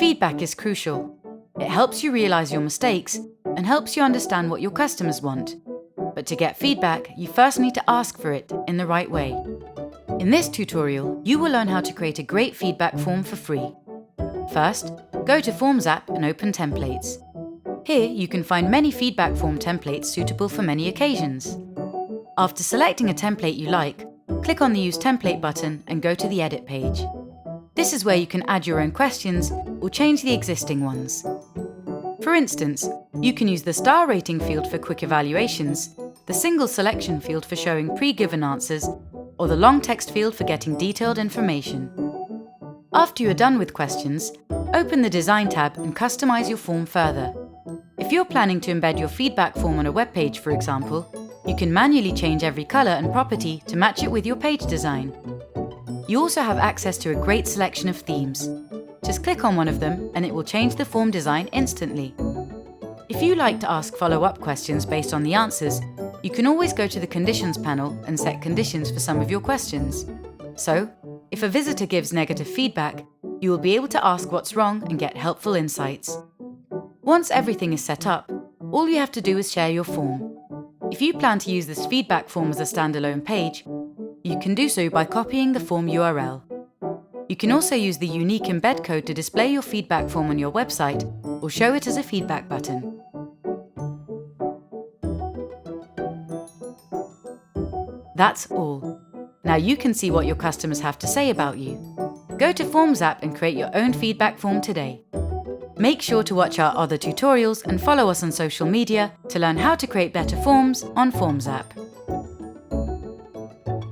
Feedback is crucial. It helps you realize your mistakes and helps you understand what your customers want. But to get feedback, you first need to ask for it in the right way. In this tutorial, you will learn how to create a great feedback form for free. First, go to Forms app and open Templates. Here you can find many feedback form templates suitable for many occasions. After selecting a template you like, click on the Use Template button and go to the Edit page. This is where you can add your own questions or change the existing ones. For instance, you can use the star rating field for quick evaluations, the single selection field for showing pre-given answers, or the long text field for getting detailed information. After you are done with questions, open the Design tab and customize your form further. If you're planning to embed your feedback form on a web page, for example, you can manually change every color and property to match it with your page design. You also have access to a great selection of themes. Just click on one of them and it will change the form design instantly. If you like to ask follow-up questions based on the answers, you can always go to the Conditions panel and set conditions for some of your questions. So, if a visitor gives negative feedback, you will be able to ask what's wrong and get helpful insights. Once everything is set up, all you have to do is share your form. If you plan to use this feedback form as a standalone page, you can do so by copying the form URL. You can also use the unique embed code to display your feedback form on your website or show it as a feedback button. That's all. Now you can see what your customers have to say about you. Go to Forms app and create your own feedback form today. Make sure to watch our other tutorials and follow us on social media to learn how to create better forms on Forms app.